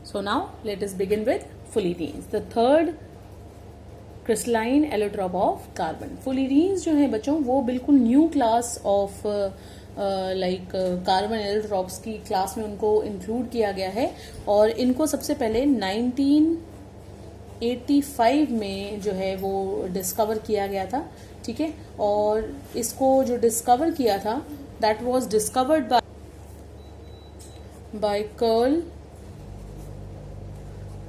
So now let us begin with fullerenes, the third crystalline allotrope of carbon. Fullerenes जो है बच्चों वो बिल्कुल new class of like carbon allotropes की class में उनको इंक्लूड किया गया है और इनको सबसे पहले 1985 में जो है वो डिस्कवर किया गया था. ठीक है, और इसको जो डिस्कवर किया था that was discovered by Curl,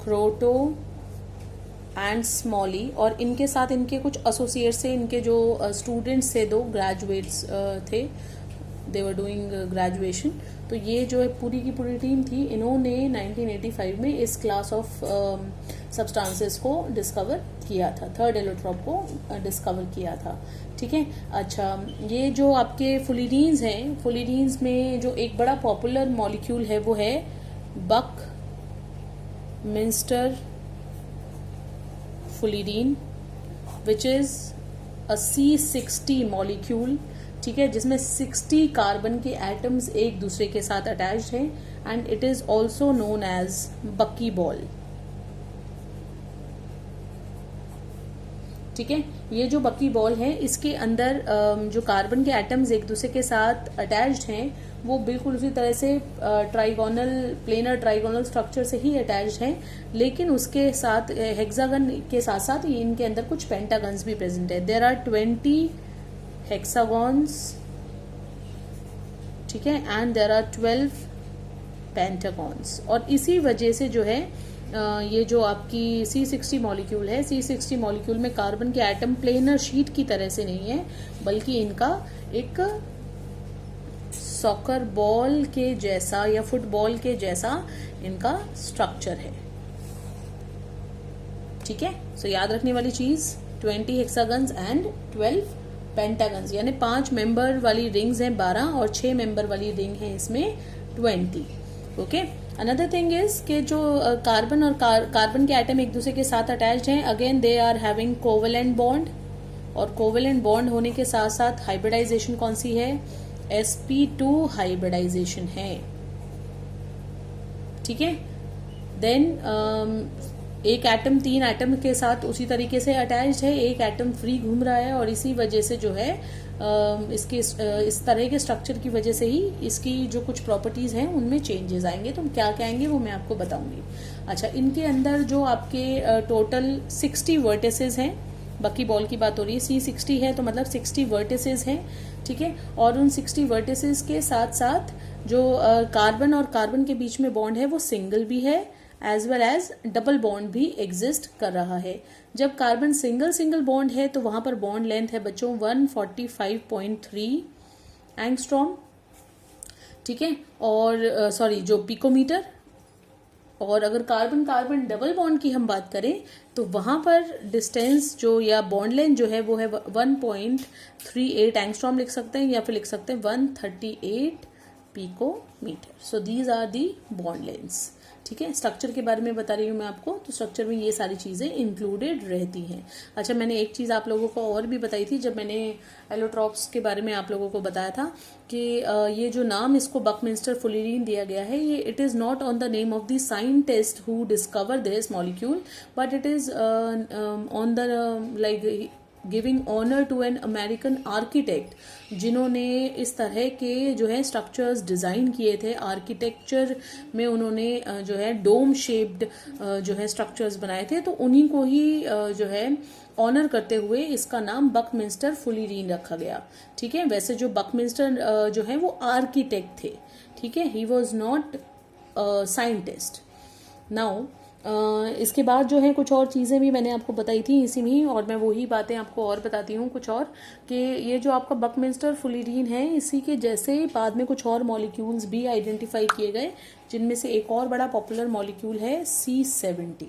Kroto and Smalley, और इनके साथ इनके कुछ एसोसिएट्स थे, इनके जो स्टूडेंट्स थे, 2 ग्रेजुएट्स थे, दे वर डूइंग ग्रेजुएशन. तो ये जो है पूरी की पूरी टीम थी, इन्होंने 1985 में इस क्लास ऑफ सब्सटेंसेस को डिस्कवर किया था, थर्ड एलोट्रॉप को डिस्कवर किया था. ठीक है. अच्छा, ये जो आपके फुलिरीन्स हैं, फुलिरीन्स में जो एक बड़ा पॉपुलर मॉलिक्यूल है वो है Buckminster fullerene, which is a C60 molecule. ठीक है, जिसमें 60 कार्बन के एटम्स एक दूसरे के साथ अटैच्ड हैं and it is also known as bucky ball. ठीक है, ये जो बकी बॉल है इसके अंदर जो कार्बन के एटम्स एक दूसरे के साथ अटैच्ड हैं वो बिल्कुल उसी तरह से ट्राइगोनल, प्लेनर ट्राइगोनल स्ट्रक्चर से ही अटैच्ड हैं, लेकिन उसके साथ हेक्सागन के साथ साथ इनके अंदर कुछ पेंटागन्स भी प्रेजेंट है. There are 20 hexagons. ठीक है, एंड देयर आर 12 पेंटागॉन्स. और इसी वजह से जो है ये जो आपकी C60 मॉलिक्यूल है, C60 मॉलिक्यूल में कार्बन के एटम प्लेनर शीट की तरह से नहीं है, बल्कि इनका एक सॉकर बॉल के जैसा या फुटबॉल के जैसा इनका स्ट्रक्चर है. ठीक है, सो याद रखने वाली चीज 20 हेक्सागन्स एंड 12 पेंटागन्स, यानी 5 मेंबर वाली रिंग्स हैं 12 और 6 मेंबर वाली रिंग है इसमें 20. ओके. अनदर थिंग इज कि जो कार्बन और कार्बन के एटम एक दूसरे के साथ अटैच्ड हैं, again they are having covalent bond, और कोवेलेंट बॉन्ड होने के साथ साथ हाइब्रिडाइजेशन कौन सी है? sp2 हाइब्रिडाइजेशन है. ठीक है. देन एक एटम 3 एटम के साथ उसी तरीके से अटैच्ड है, एक एटम फ्री घूम रहा है, और इसी वजह से जो है इसके इस तरह के स्ट्रक्चर की वजह से ही इसकी जो कुछ प्रॉपर्टीज हैं उनमें चेंजेस आएंगे. तो क्या क्या आएंगे वो मैं आपको बताऊंगी. अच्छा, इनके अंदर जो आपके टोटल 60 वर्टिसेस हैं, बकी बॉल की बात हो रही है, C60 है तो मतलब 60 वर्टिसेस हैं. ठीक है, और उन 60 वर्टिसेस के साथ साथ जो कार्बन और कार्बन के बीच में बॉन्ड है वो सिंगल भी है, as well as double bond भी एग्जिस्ट कर रहा है. जब कार्बन सिंगल बॉन्ड है तो वहां पर बॉन्ड लेंथ है बच्चों 145.3 एंगस्ट्रॉम. ठीक है, और सॉरी जो पिकोमीटर. और अगर कार्बन कार्बन डबल बॉन्ड की हम बात करें तो वहां पर डिस्टेंस जो या बॉन्ड लेंथ जो है वो है 1.38 एंगस्ट्रॉम लिख सकते हैं, या फिर लिख सकते हैं 138 picometer. So these are the bond lengths. ठीक है, स्ट्रक्चर के बारे में बता रही हूँ मैं आपको, तो स्ट्रक्चर में ये सारी चीजें इंक्लूडेड रहती हैं. अच्छा, मैंने एक चीज आप लोगों को और भी बताई थी जब मैंने एलोट्रॉप्स के बारे में आप लोगों को बताया था कि ये जो नाम इसको बकमिंस्टर फुलिरीन दिया गया है, ये it is not on the name of the scientist who discover this molecule, but it is on the like giving honour to an American architect जिन्होंने इस तरह के जो है स्ट्रक्चर्स डिज़ाइन किए थे. आर्किटेक्चर में उन्होंने जो है डोम शेप्ड जो है स्ट्रक्चर्स बनाए थे, तो उन्हीं को ही जो है ऑनर करते हुए इसका नाम बकमिंस्टर फुलिरीन रखा गया. ठीक है, वैसे जो बकमिंस्टर जो है वो आर्किटेक्ट थे. ठीक है, he was not scientist. Now इसके बाद जो है कुछ और चीज़ें भी मैंने आपको बताई थी इसी में, और मैं वही बातें आपको और बताती हूँ कुछ और, कि ये जो आपका बकमिंस्टर फुलिरीन है इसी के जैसे बाद में कुछ और मॉलिक्यूल्स भी आइडेंटिफाई किए गए, जिनमें से एक और बड़ा पॉपुलर मॉलिक्यूल है C70.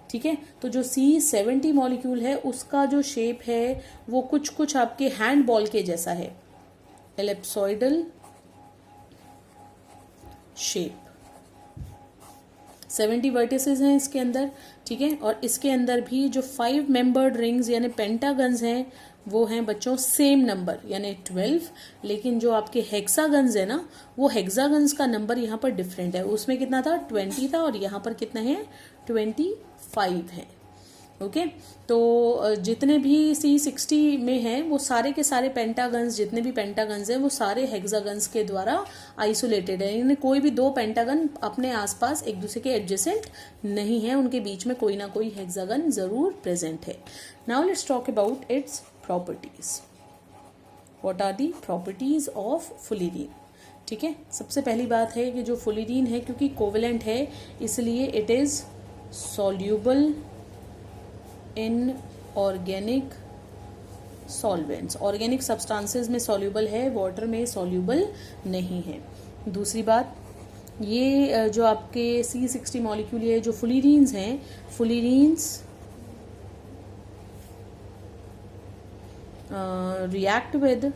ठीक है, तो जो C70 मॉलिक्यूल है उसका जो शेप है वो कुछ आपके हैंड बॉल के जैसा है, एलिप्सॉइडल शेप. 70 वर्टिसेस हैं इसके अंदर. ठीक है, और इसके अंदर भी जो 5 मेंबर्ड रिंग्स यानी पेंटागन्स हैं वो हैं बच्चों सेम नंबर यानी 12, लेकिन जो आपके हेक्सागन्स है ना, वो हेक्सागन्स का नंबर यहाँ पर डिफरेंट है। उसमें कितना था, 20 था, और यहाँ पर कितना है, 25 है। ओके, तो जितने भी C60 में हैं वो सारे के सारे पेंटागन्स, जितने भी पेंटागन्स हैं वो सारे हेक्सागन्स के द्वारा आइसोलेटेड है, यानी कोई भी दो पेंटागन अपने आसपास एक दूसरे के एडजेसेंट नहीं है, उनके बीच में कोई ना कोई हेक्सागन जरूर प्रेजेंट है। Now let's talk about its properties. What are the properties of fullerene. ठीक है, सबसे पहली बात है कि जो फुलिरीन है, क्योंकि कोवेलेंट है इसलिए it is soluble in organic solvents. Organic substances में सॉल्यूबल है, वाटर में सॉल्यूबल नहीं है। दूसरी बात, ये जो आपके C60 मॉलिक्यूल, ये जो फुलिरीन्स हैं, fullerenes react with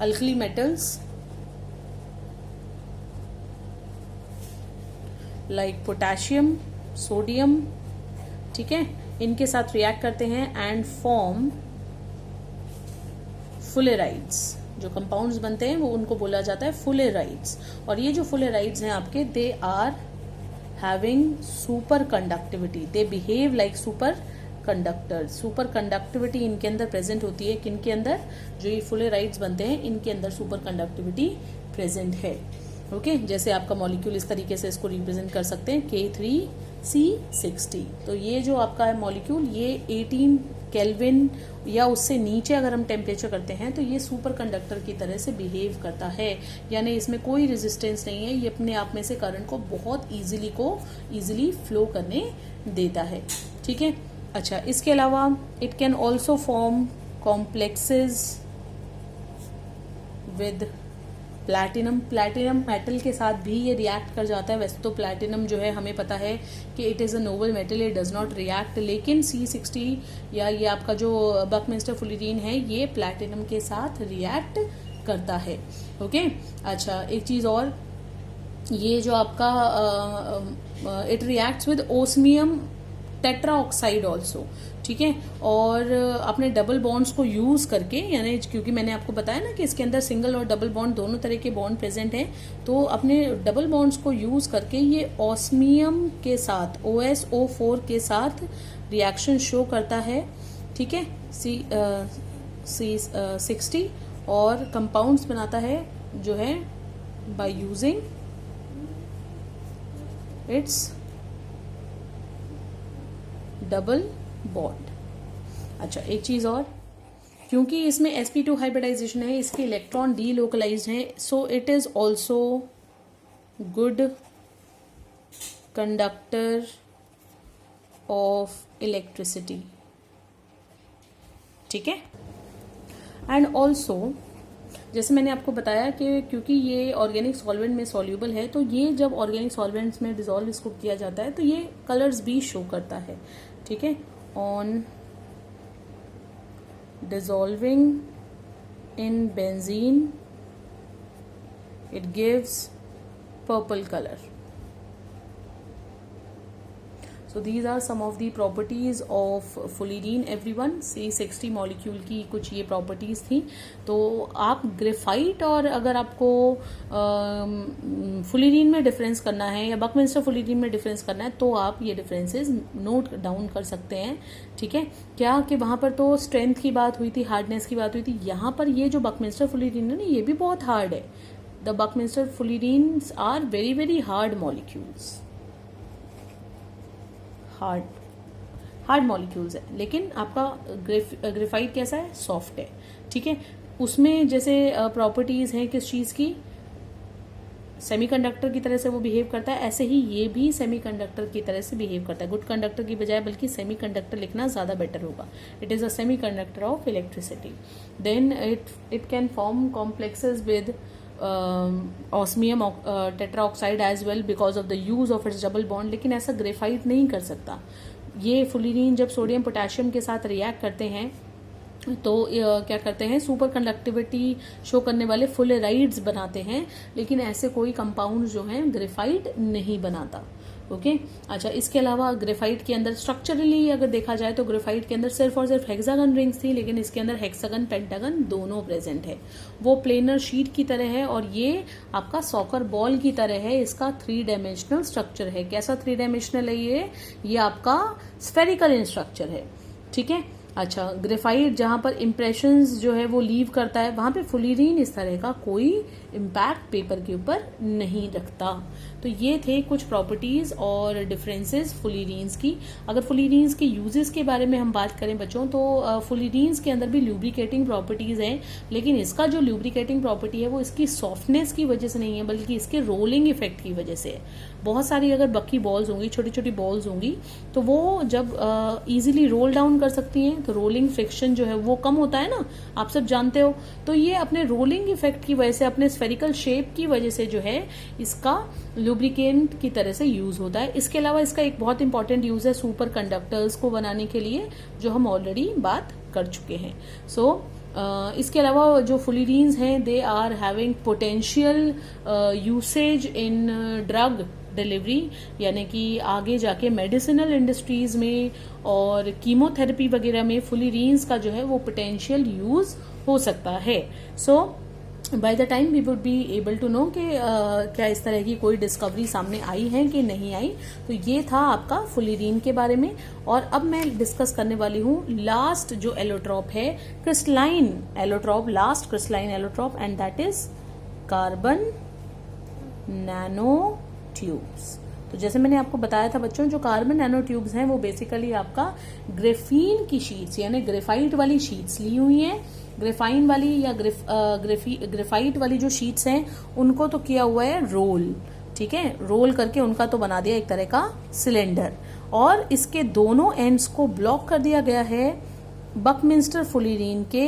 alkali metals like potassium, sodium, ठीक है, इनके साथ रिएक्ट करते हैं एंड फॉर्म फुलेराइड्स। जो कंपाउंड्स बनते हैं वो उनको बोला जाता है फुलेराइड्स। और ये जो फुलेराइड्स हैं आपके, they are having super conductivity, they behave like super conductor. Super conductivity इनके अंदर प्रेजेंट होती है। किनके अंदर, जो ये फुलेराइड्स बनते हैं इनके अंदर सुपर कंडक्टिविटी प्रेजेंट है। ओके, जैसे आपका मॉलिक्यूल इस तरीके से इसको रिप्रेजेंट कर सकते हैं, K3C60। तो ये जो आपका है मॉलिक्यूल, ये 18 केल्विन या उससे नीचे अगर हम टेम्परेचर करते हैं तो ये सुपर कंडक्टर की तरह से बिहेव करता है, यानी इसमें कोई रेजिस्टेंस नहीं है, ये अपने आप में से करंट को बहुत ईजिली फ्लो करने देता है। ठीक है, अच्छा, इसके अलावा it can also form complexes with platinum. Platinum metal के साथ भी ये रिएक्ट कर जाता है। वैसे तो प्लैटिनम जो है हमें पता है कि it is a Nobel metal, it does not react, लेकिन C60 या ये आपका जो बकमिंस्टर फुलिरीन है ये प्लैटिनम के साथ रिएक्ट करता है। ओके, अच्छा, एक चीज़ और, ये जो आपका it reacts with osmium tetroxide also. ठीक है, और अपने डबल बॉन्ड्स को यूज करके, यानी क्योंकि मैंने आपको बताया ना कि इसके अंदर सिंगल और डबल बॉन्ड दोनों तरह के बॉन्ड प्रेजेंट हैं, तो अपने डबल बॉन्ड्स को यूज करके ये ऑस्मियम के साथ, OSO4 के साथ रिएक्शन शो करता है। ठीक है, C60 और कंपाउंड्स बनाता है जो है by using its double bond. अच्छा, एक चीज और, क्योंकि इसमें sp2 हाइब्रिडाइजेशन है, इसके इलेक्ट्रॉन डीलोकलाइज्ड हैं, so it is also good conductor of electricity. ठीक है, एंड ऑल्सो जैसे मैंने आपको बताया कि क्योंकि ये ऑर्गेनिक सॉल्वेंट में सॉल्यूबल है, तो ये जब ऑर्गेनिक सॉल्वेंट्स में डिसॉल्व इसको किया जाता है तो ये कलर्स भी शो करता है। ठीक है, on dissolving in benzene it gives purple colour. So these are some of the properties of fullerene everyone। C60 molecule की कुछ ये प्रॉपर्टीज थी। तो आप ग्रेफाइट और अगर आपको फुलिरीन में डिफरेंस करना है या बकमिंस्टर फुलिरीन में डिफरेंस करना है तो आप ये डिफरेंसेस नोट डाउन कर सकते हैं। ठीक है, क्या कि वहाँ पर तो स्ट्रेंथ की बात हुई थी, हार्डनेस की बात हुई थी, यहाँ पर ये जो बकमिंस्टर फुलिरीन है ना, ये भी बहुत हार्ड है। The buckminster fullerenes are very very hard molecules, hard molecules है, लेकिन आपका ग्रेफाइट कैसा है, सॉफ्ट है। ठीक है, उसमें जैसे प्रॉपर्टीज हैं किस चीज़ की, सेमीकंडक्टर की तरह से वो बिहेव करता है, ऐसे ही ये भी सेमीकंडक्टर की तरह से बिहेव करता है। गुड कंडक्टर की बजाय बल्कि सेमीकंडक्टर लिखना ज़्यादा बेटर होगा। It is a semiconductor of electricity. Then it can form complexes with osmium tetroxide as well because of the use of its double bond, लेकिन ऐसा ग्रेफाइट नहीं कर सकता। ये फुलिरीन जब सोडियम पोटेशियम के साथ रिएक्ट करते हैं तो क्या करते हैं, सुपर कंडक्टिविटी शो करने वाले फुलेराइड्स बनाते हैं, लेकिन ऐसे कोई कंपाउंड जो है ग्रेफाइट नहीं बनाता। ओके अच्छा, इसके अलावा ग्रेफाइट के अंदर स्ट्रक्चरली अगर देखा जाए तो ग्रेफाइट के अंदर सिर्फ और सिर्फ हेक्सागन रिंग्स थी, लेकिन इसके अंदर हेक्सागन पेंटागन दोनों प्रेजेंट है। वो प्लेनर शीट की तरह है और ये आपका सॉकर बॉल की तरह है। इसका 3 डायमेंशनल स्ट्रक्चर है। कैसा 3 डायमेंशनल है ये आपका स्फेरिकल इन स्ट्रक्चर है। ठीक है अच्छा, ग्रेफाइट जहां पर इंप्रेशंस जो है वो लीव करता है, वहां पे फुलिरीन इस तरह का कोई इम्पैक्ट पेपर के ऊपर नहीं रखता। तो ये थे कुछ प्रॉपर्टीज और डिफरेंसेस फुलिरीन्स की। अगर फुलिरीन्स के यूजेस के बारे में हम बात करें बच्चों, तो फुलिरीन्स के अंदर भी ल्यूब्रिकेटिंग प्रॉपर्टीज हैं, लेकिन इसका जो ल्यूब्रिकेटिंग प्रॉपर्टी है वो इसकी सॉफ्टनेस की वजह से नहीं है, बल्कि इसके रोलिंग इफेक्ट की वजह से है। बहुत सारी अगर बक्की बॉल्स होंगी, छोटी छोटी बॉल्स होंगी, तो वो जब इजीली रोल डाउन कर सकती हैं, तो रोलिंग फ्रिक्शन जो है वो कम होता है ना, आप सब जानते हो। तो ये अपने रोलिंग इफेक्ट की वजह से, अपने स्फेरिकल शेप की वजह से जो है इसका लुब्रिकेंट की तरह से यूज होता है। इसके अलावा इसका एक बहुत इंपॉर्टेंट यूज है सुपर कंडक्टर्स को बनाने के लिए, जो हम ऑलरेडी बात कर चुके हैं। इसके अलावा जो फुलिरीन्स हैं, they are having potential usage in drug delivery, यानी कि आगे जाके मेडिसिनल इंडस्ट्रीज में और कीमोथेरेपी वगैरह में फुलिरीन्स का जो है वो पोटेंशियल यूज हो सकता है। By the time we would be able to know कि क्या इस तरह की कोई डिस्कवरी सामने आई है कि नहीं आई। तो ये था आपका फुलिरीन के बारे में। और अब मैं डिस्कस करने वाली हूँ लास्ट जो एलोट्रॉप है, crystalline allotrope, last crystalline allotrope, and that is carbon nano tubes. तो जैसे मैंने आपको बताया था बच्चों, जो कार्बन नैनो ट्यूब्स हैं वो बेसिकली आपका ग्रेफीन की शीट्स यानी ग्रेफाइट वाली शीट्स ली हुई हैं। ग्रेफाइन वाली या ग्रेफाइट वाली जो शीट्स हैं उनको तो किया हुआ है रोल, ठीक है, रोल करके उनका तो बना दिया एक तरह का सिलेंडर, और इसके दोनों एंड्स को ब्लॉक कर दिया गया है बकमिंस्टर फुलिरीन के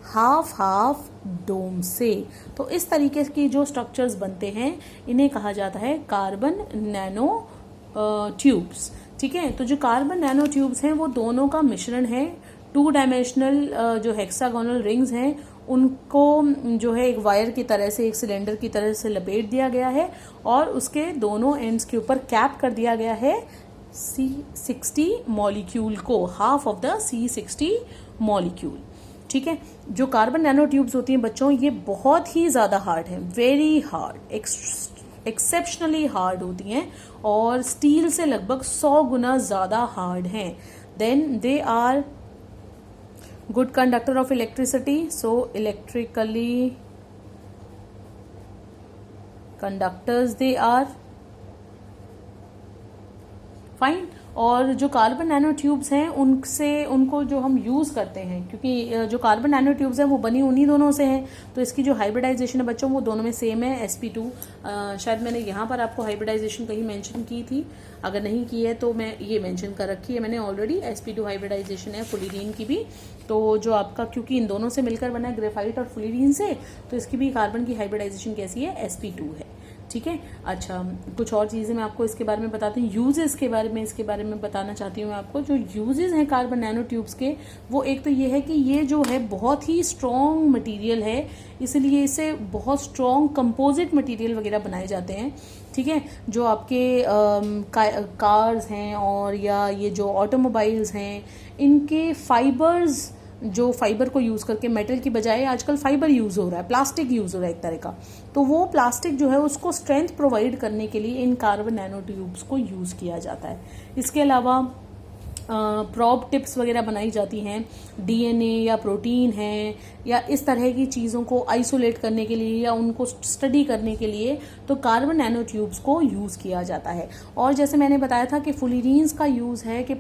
हाफ डोम से। तो इस तरीके की जो स्ट्रक्चर्स बनते हैं इन्हें कहा जाता है कार्बन नैनो ट्यूब्स। ठीक है, तो जो कार्बन नैनो ट्यूब्स हैं वो दोनों का मिश्रण है। 2 डायमेंशनल जो हेक्सागोनल रिंग्स हैं उनको जो है एक वायर की तरह से, एक सिलेंडर की तरह से लपेट दिया गया है, और उसके दोनों एंड्स के ऊपर कैप कर दिया गया है C60 मॉलिक्यूल को, half of the C60 molecule. ठीक है, जो कार्बन नैनो ट्यूब्स होती हैं बच्चों, ये बहुत ही ज्यादा हार्ड है, वेरी हार्ड, एक्सेप्शनली हार्ड होती हैं, और स्टील से लगभग 100 गुना ज्यादा हार्ड हैं। Then they are good conductor of electricity, so electrically conductors they are fine। और जो कार्बन नैनो ट्यूब्स हैं उनको जो हम यूज करते हैं, क्योंकि जो कार्बन नैनो ट्यूब्स हैं वो बनी उन्हीं दोनों से हैं, तो इसकी जो हाइब्रिडाइजेशन है बच्चों वो दोनों में सेम है, sp2। शायद मैंने यहाँ पर आपको हाइब्रिडाइजेशन कहीं मेंशन की थी, अगर नहीं की है तो मैं ये मेंशन कर रखी है मैंने ऑलरेडी, sp2 हाइब्रिडाइजेशन है फुलिरीन की भी। तो जो आपका, क्योंकि इन दोनों से मिलकर बना है ग्रेफाइट और फुलिरीन से, तो इसकी भी कार्बन की हाइब्रिडाइजेशन कैसी है, sp2 है। ठीक है, अच्छा कुछ और चीजें मैं आपको इसके बारे में बताती हूँ, यूजेस के बारे में इसके बारे में बताना चाहती हूँ मैं आपको। जो यूजेस हैं कार्बन नैनो ट्यूब्स के, वो एक तो ये है कि ये जो है बहुत ही स्ट्रॉन्ग मटेरियल है, इसलिए इसे बहुत स्ट्रॉन्ग कंपोजिट मटेरियल वगैरह बनाए जाते हैं। ठीक है, जो आपके कार्स हैं और या ये जो ऑटोमोबाइल्स हैं, इनके फाइबर्स, जो फाइबर को यूज करके, मेटल की बजाय आजकल फाइबर यूज हो रहा है, प्लास्टिक यूज हो रहा है एक तरह का, तो वो प्लास्टिक जो है उसको स्ट्रेंथ प्रोवाइड करने के लिए इन कार्बन नैनो ट्यूब्स को यूज किया जाता है। इसके अलावा प्रॉब टिप्स वगैरह बनाई जाती हैं, डीएनए या प्रोटीन है या इस तरह की चीज़ों को आइसोलेट करने के लिए या उनको स्टडी करने के लिए, तो कार्बन नैनो ट्यूब्स को यूज़ किया जाता है। और जैसे मैंने बताया था कि फुलिरीन्स का यूज़ है कि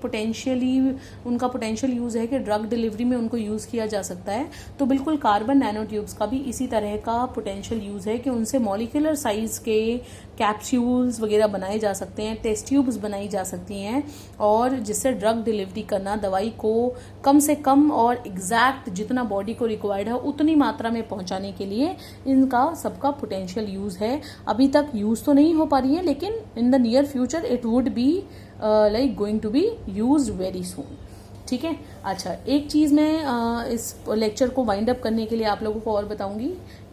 उनका पोटेंशियल यूज़ है कि ड्रग डिलीवरी में उनको यूज़ किया जा सकता है, तो बिल्कुल कार्बन नैनो ट्यूब्स का भी इसी तरह का पोटेंशियल यूज़ है कि उनसे मॉलिक्यूलर साइज के कैप्सूल्स वगैरह बनाए जा सकते हैं, टेस्ट ट्यूब्स बनाई जा सकती हैं, और जिससे ड्रग डिलीवरी करना, दवाई को कम से कम और एग्जैक्ट जितना बॉडी को रिक्वायर्ड है उतनी मात्रा में पहुंचाने के लिए इनका सबका पोटेंशियल यूज है। अभी तक यूज तो नहीं हो पा रही है, लेकिन in the near future it would be like going to be used very soon. ठीक है। अच्छा, एक चीज़ मैं इस लेक्चर को वाइंड अप करने के लिए आप लोगों को और बताऊंगी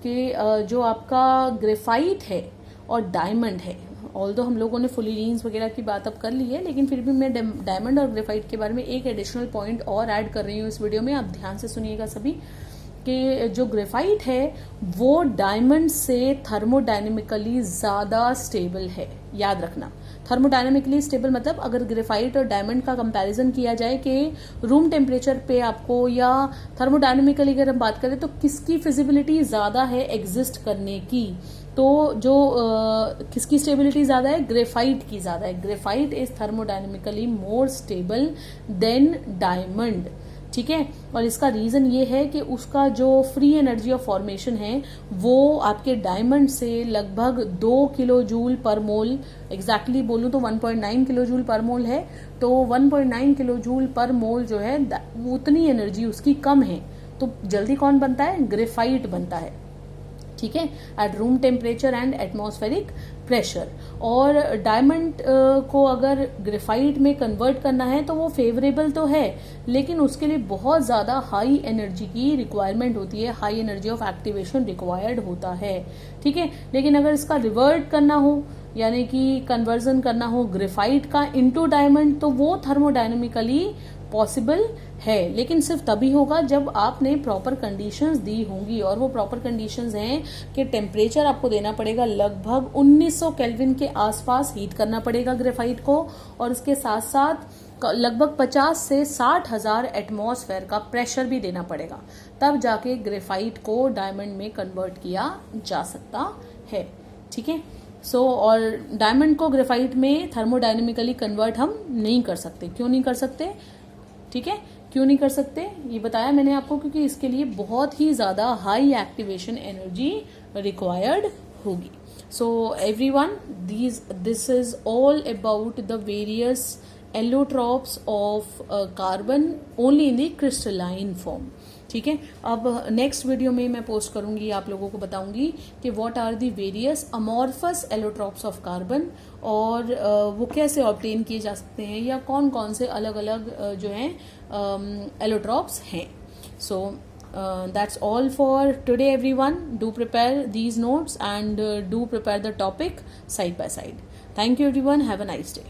कि जो आपका ग्रेफाइट है और डायमंड है, ऑल्दो हम लोगों ने फुलिरीन्स वगैरह की बात अब कर ली है, लेकिन फिर भी मैं डायमंड और ग्रेफाइट के बारे में एक एडिशनल पॉइंट और ऐड कर रही हूँ इस वीडियो में। आप ध्यान से सुनिएगा सभी कि जो ग्रेफाइट है वो डायमंड से थर्मोडायनेमिकली ज़्यादा स्टेबल है। याद रखना, थर्मोडायनेमिकली स्टेबल मतलब अगर ग्रेफाइट और डायमंड का कंपैरिजन किया जाए कि रूम टेम्परेचर पे आपको, या थर्मोडायनेमिकली अगर हम बात करें तो किसकी फिजिबिलिटी ज़्यादा है एग्जिस्ट करने की, तो जो किसकी स्टेबिलिटी ज़्यादा है, ग्रेफाइट की ज़्यादा है। Graphite is thermodynamically more stable then diamond, ठीक है। और इसका रीज़न ये है कि उसका जो फ्री एनर्जी ऑफ फॉर्मेशन है वो आपके डायमंड से लगभग 2 किलो जूल पर मोल, एग्जैक्टली बोलूँ तो 1.9 किलो जूल पर मोल है। तो 1.9 किलो जूल पर मोल जो है उतनी एनर्जी उसकी कम है, तो जल्दी कौन बनता है, ग्रेफाइट बनता है, ठीक है, at room temperature and atmospheric pressure. और डायमंड को अगर ग्रेफाइट में कन्वर्ट करना है तो वो फेवरेबल तो है, लेकिन उसके लिए बहुत ज़्यादा हाई एनर्जी की रिक्वायरमेंट होती है, high energy of activation required होता है, ठीक है। लेकिन अगर इसका रिवर्ट करना हो, यानी कि कन्वर्जन करना हो ग्रेफाइट का इनटू डायमंड, तो वो थर्मोडायनेमिकली पॉसिबल है, लेकिन सिर्फ तभी होगा जब आपने प्रॉपर कंडीशंस दी होंगी। और वो प्रॉपर कंडीशंस हैं कि टेम्परेचर आपको देना पड़ेगा लगभग 1900 केल्विन के आसपास हीट करना पड़ेगा ग्रेफाइट को, और इसके साथ साथ लगभग 50 से 60,000 एटमॉस्फेयर का प्रेशर भी देना पड़ेगा, तब जाके ग्रेफाइट को डायमंड में कन्वर्ट किया जा सकता है, ठीक है। और डायमंड को ग्रेफाइट में थर्मोडायनेमिकली कन्वर्ट हम नहीं कर सकते। क्यों नहीं कर सकते, ठीक है, क्यों नहीं कर सकते ये बताया मैंने आपको, क्योंकि इसके लिए बहुत ही ज़्यादा हाई एक्टिवेशन एनर्जी रिक्वायर्ड होगी। So everyone, this is all about the various allotropes of carbon only in the crystalline form, ठीक है। अब नेक्स्ट वीडियो में मैं पोस्ट करूंगी, आप लोगों को बताऊंगी कि what are the various amorphous allotropes of carbon, और वो कैसे ऑब्टेन किए जा सकते हैं, या कौन कौन से अलग अलग जो हैं एलोट्रॉप्स हैं। सो that's all for today everyone. Do prepare these notes and do prepare the topic side by side. Thank you everyone. Have a nice day.